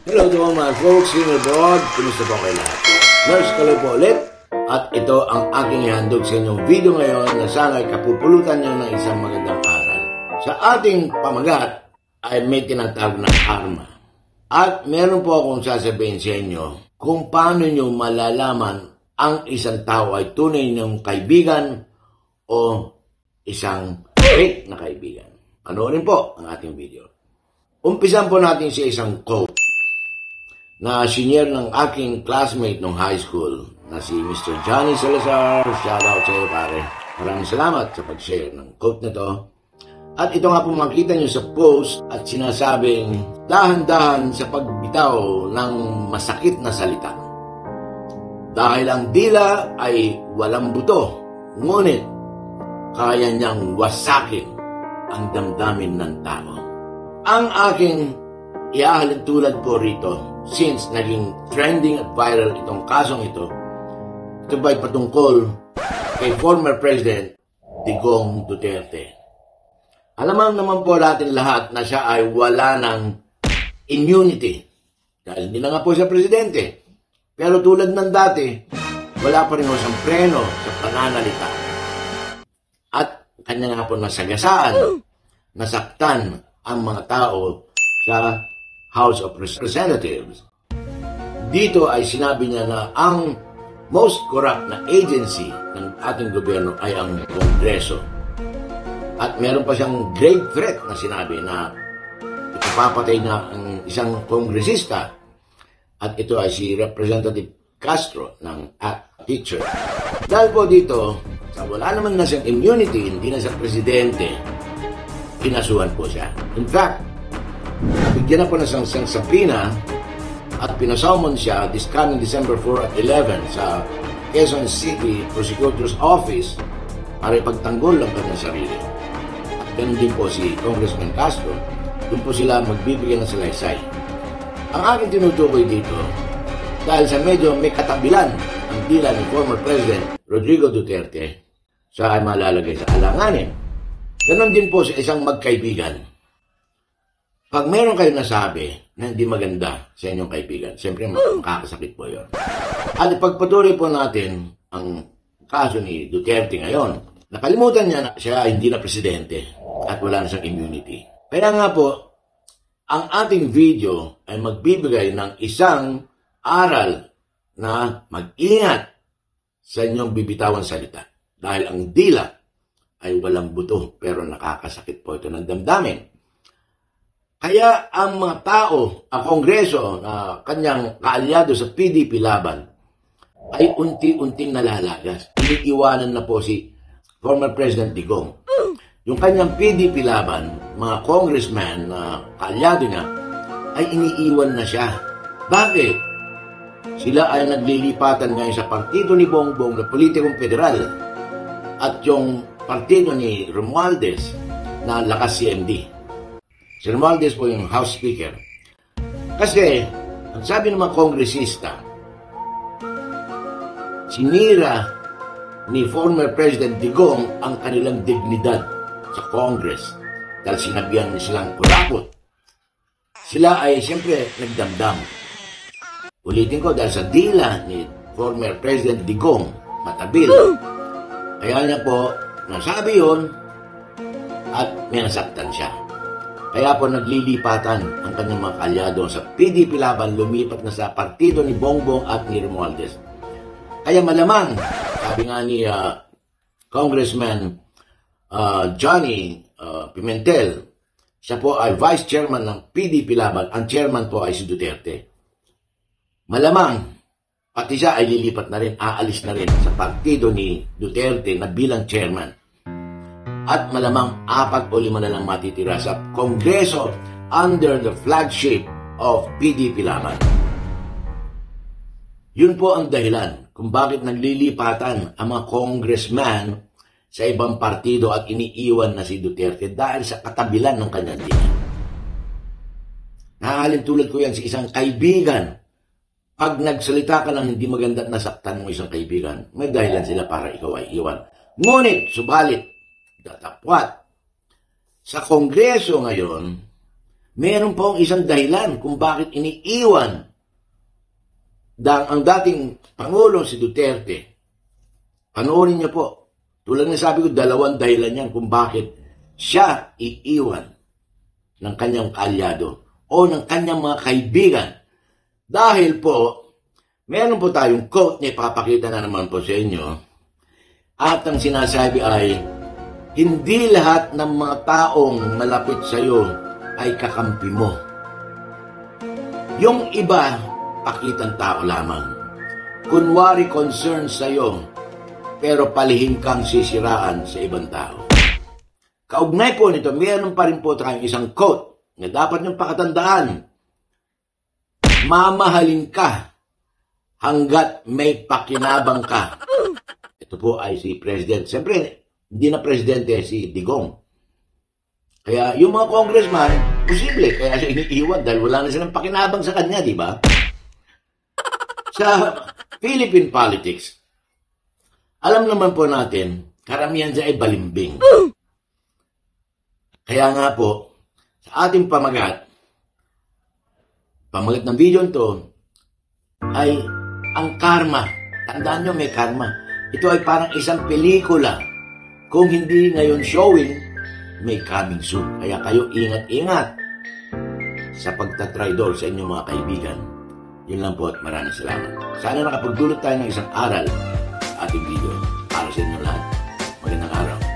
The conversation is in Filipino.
Hello to all my folks in abroad. Kumusta po kayo lahat? Nurse Kaloy po ulit. At ito ang aking ihandog sa inyong video ngayon na sana'y kapupulutan nyo ng isang magandang aral. Sa ating pamagat ay may tinatawag na karma. At meron po akong sasabihin sa inyo kung paano nyo malalaman ang isang tao ay tunay niyong kaibigan o isang fake na kaibigan. Panoorin po ang ating video. Umpisan po natin sa isang quote na sinyer ng aking classmate nung high school na si Mr. Johnny Salazar. Shout out sa iyo, pare. Maraming salamat sa pag-share ng quote na to. At ito nga po makita nyo sa post at sinasabing dahan-dahan sa pagbitaw ng masakit na salita. Dahil ang dila ay walang buto, ngunit kaya niyang wasakin ang damdamin ng tao. Ang aking iahalin tulad po rito, since naging trending at viral itong kasong ito ba'y patungkol kay former President Digong Duterte. Alam naman po natin lahat na siya ay wala ng immunity. Dahil hindi na nga po siya presidente. Pero tulad ng dati, wala pa rin siyang preno sa pananalita. At kanya nga po nasagasaan, nasaktan ang mga tao sa House of Representatives. Dito ay sinabi niya na ang most corrupt na agency ng ating gobyerno ay ang Kongreso. At meron pa siyang grave threat na sinabi na ipapatay na ang isang kongresista. At ito ay si Representative Castro ng teacher. Dahil po dito, sa wala naman na siyang immunity, hindi na siya presidente, kinasuhan po siya. In fact, bigyan na po na siyang sapina at pinasawmon siya this coming December 4 at 11 sa Quezon City Prosecutor's Office para ipagtanggol ang kanyang sarili. At ganun din po si Congressman Castro, doon po sila magbibigyan ng salaysay. Ang aking tinutukoy dito, dahil sa medyo may katabilan ang dila ni former President Rodrigo Duterte, siya ay malalagay sa alanganin. Ganon din po sa isang magkaibigan. Pag meron kayo nasabi na hindi maganda sa inyong kaibigan, siyempre makakasakit po yun. At ipagpatuloy po natin ang kaso ni Duterte ngayon. Nakalimutan niya na siya ay hindi na presidente at wala na siyang immunity. Kaya nga po, ang ating video ay magbibigay ng isang aral na mag-ingat sa inyong bibitawan salita. Dahil ang dila ay walang buto pero nakakasakit po ito ng damdamin. Kaya ang mga tao, ang Kongreso na kanyang kaalyado sa PDP laban ay unti-unting nalalagas. Iniiwanan na po si former President Digong. Yung kanyang PDP laban, mga congressman na kaalyado niya, ay iniiwan na siya. Bakit? Sila ay naglilipatan ngayon sa partido ni Bongbong na politikong federal at yung partido ni Romualdez na Lakas CMD. Si Romualdez po yung House Speaker. Kasi, ang sabi ng mga kongresista, sinira ni former President Digong ang kanilang dignidad sa Congress dahil sinabihan niya silang kurapot. Sila ay siyempre nagdamdam. Ulitin ko, dahil sa dila ni former President Digong, matabil. Kaya niya po nasabi yun at may nasaktan siya. Kaya po naglilipatan ang kanyang mga kaalyado sa PDP laban, lumipat na sa partido ni Bongbong at ni Romualdez. Kaya malamang, sabi nga ni Congressman Johnny Pimentel, siya po ay Vice Chairman ng PDP laban, ang Chairman po ay si Duterte. Malamang, pati siya ay lilipat na rin, aalis na rin sa partido ni Duterte na bilang Chairman. At malamang 4 o 5 na lang matitira sa Kongreso under the flagship of PDP laban. Yun po ang dahilan kung bakit naglilipatan ang mga congressman sa ibang partido at iniiwan na si Duterte dahil sa katabilan ng kanyang dila. Nahalin tulad ko yan sa isang kaibigan. Pag nagsalita ka ng hindi maganda at nasaktan mo isang kaibigan, may dahilan sila para ikaw ay iwan. Ngunit, subalit, datapwat, sa Kongreso ngayon, meron pong isang dahilan kung bakit iniiwan ang dating Pangulo si Duterte. Panoorin niyo po. Tulad na sabi ko, 2 dahilan yan kung bakit siya iiwan ng kanyang kaalyado o ng kanyang mga kaibigan. Dahil po, meron po tayong quote na ipapakita na naman po sa inyo. At ang sinasabi ay, hindi lahat ng mga taong malapit sa iyo ay kakampi mo. Yung iba, pakitang tao lamang. Kunwari concern sa iyo, pero palihim kang sisiraan sa ibang tao. Kaugnay po nito, meron pa rin po tayong isang quote na dapat niyong pakatandaan. Mamahalin ka hanggat may pakinabang ka. Ito po ay si President. Siyempre, hindi na Presidente si Digong. Kaya yung mga congressman, posible, kaya siya iniiwan dahil wala na silang pakinabang sa kanya, di ba? Sa Philippine politics, alam naman po natin, karamihan siya ay balimbing. Kaya nga po, sa ating pamagat ng video ito, ay ang karma. Tandaan nyo, may karma. Ito ay parang isang pelikula. Kung hindi ngayon showing, may coming soon. Kaya kayo ingat-ingat sa pagtatraydor sa inyong mga kaibigan. Yun lang po at maraming salamat. Sana nakapagdulot tayo ng isang aral sa ating video. Para sa inyo lahat. Magandang araw.